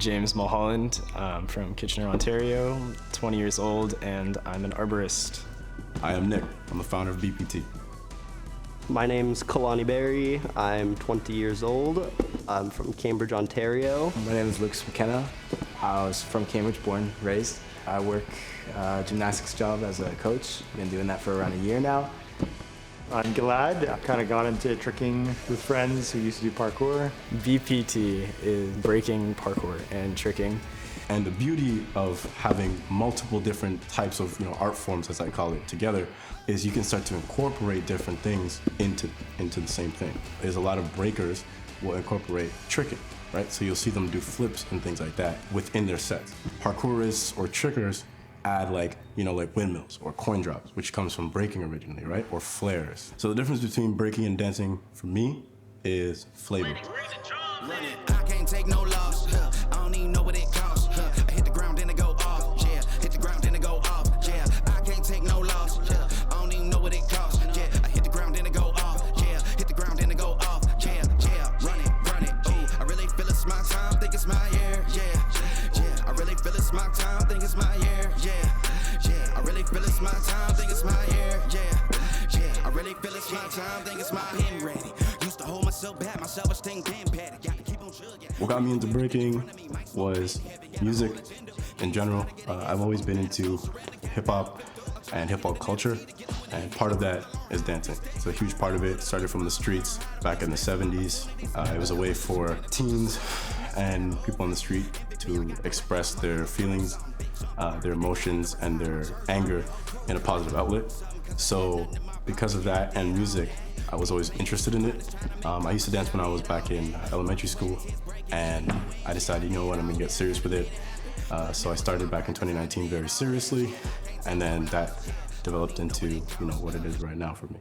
James Mulholland from Kitchener, Ontario, 20 years old, and I'm an arborist. I am Nick. I'm the founder of BPT. My name's Kalani Berry. I'm 20 years old. I'm from Cambridge, Ontario. My name is Lucas McKenna. I was from Cambridge, born, raised. I work a gymnastics job as a coach. Been doing that for around a year now. I'm Gilad. I kind of got into tricking with friends who used to do parkour. BPT is breaking, parkour, and tricking. And the beauty of having multiple different types of art forms, as I call it, together, is you can start to incorporate different things into the same thing. There's a lot of breakers will incorporate tricking, right? So you'll see them do flips and things like that within their sets. Parkourists or trickers add like windmills or coin drops, which comes from breaking originally, right? Or flares. So the difference between breaking and dancing for me is flavor. I can't take no loss. I don't even know what it costs. I hit the ground then it go off. Yeah, hit the ground then it go off. Yeah, I can't take no loss. I don't even know what it costs. Yeah, I hit the ground then it go off. Yeah, hit the ground then it go off. Yeah, run it. Ooh, I really feel it's my time. Think it's my year. Yeah. I really feel it's my time. Think it's my year. Yeah. I really feel it's my time. Think it's my year. Yeah. I really feel it's my time. Think it's my pen ready. Used to hold myself back. My self-esteem pen patty. What got me into breaking was music in general. I've always been into hip-hop and hip-hop culture, and part of that is dancing. It's a huge part of it. Started from the streets back in the 70s. It was a way for teens and people on the street to express their feelings, their emotions, and their anger in a positive outlet. So because of that and music, I was always interested in it. I used to dance when I was back in elementary school, and I decided, I'm gonna get serious with it. So I started back in 2019 very seriously, and then that developed into, what it is right now for me.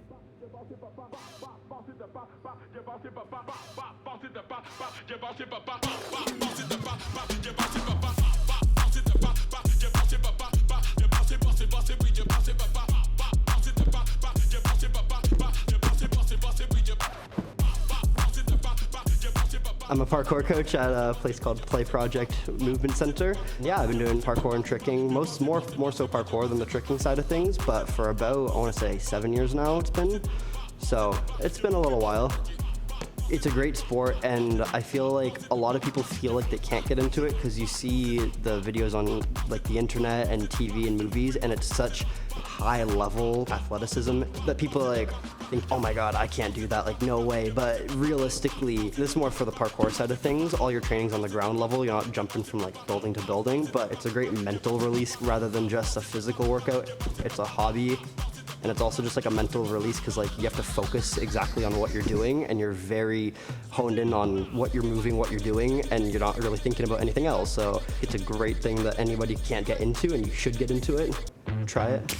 I'm a parkour coach at a place called Play Project Movement Center. Yeah, I've been doing parkour and tricking, more so parkour than the tricking side of things, but for about, I want to say 7 years now it's been. So it's been a little while. It's a great sport, and I feel like a lot of people feel like they can't get into it because you see the videos on like the internet and TV and movies, and it's such high level athleticism that people think, oh my god, I can't do that, no way. But realistically, this is more for the parkour side of things. All your training's on the ground level, you're not jumping from building to building, but it's a great mental release rather than just a physical workout. It's a hobby. And it's also just a mental release because you have to focus exactly on what you're doing, and you're very honed in on what you're moving, what you're doing, and you're not really thinking about anything else. So it's a great thing that anybody can't get into, and you should get into it. Try it.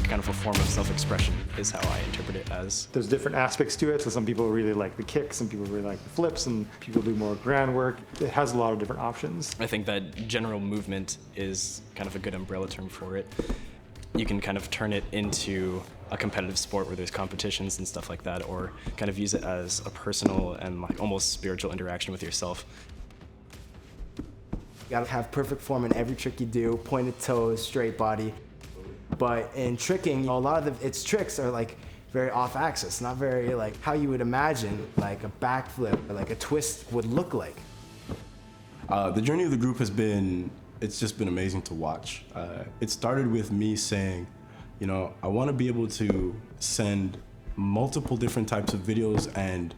Kind of a form of self-expression is how I interpret it as. There's different aspects to it, so some people really like the kicks, some people really like the flips, and people do more groundwork. It has a lot of different options. I think that general movement is kind of a good umbrella term for it. You can kind of turn it into a competitive sport where there's competitions and stuff like that, or kind of use it as a personal and almost spiritual interaction with yourself. You gotta have perfect form in every trick you do, pointed toes, straight body. But in tricking, a lot of its tricks are very off axis, not very how you would imagine a backflip or a twist would look like. The journey of the group it's just been amazing to watch. It started with me saying, I want to be able to send multiple different types of videos and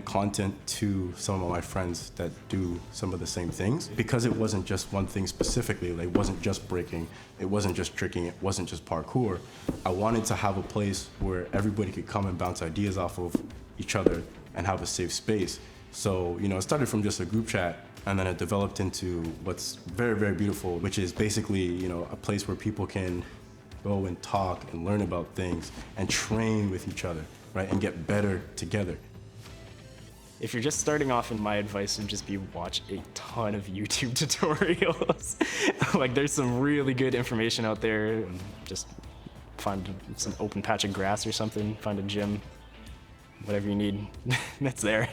content to some of my friends that do some of the same things, because it wasn't just one thing specifically. It wasn't just breaking, it wasn't just tricking, it wasn't just parkour. I wanted to have a place where everybody could come and bounce ideas off of each other and have a safe space. So, it started from just a group chat, and then it developed into what's very, very beautiful, which is basically, a place where people can go and talk and learn about things and train with each other, right? And get better together. If you're just starting off, my advice would just be watch a ton of YouTube tutorials. Like there's some really good information out there. And just find some open patch of grass or something, find a gym, whatever you need, that's there.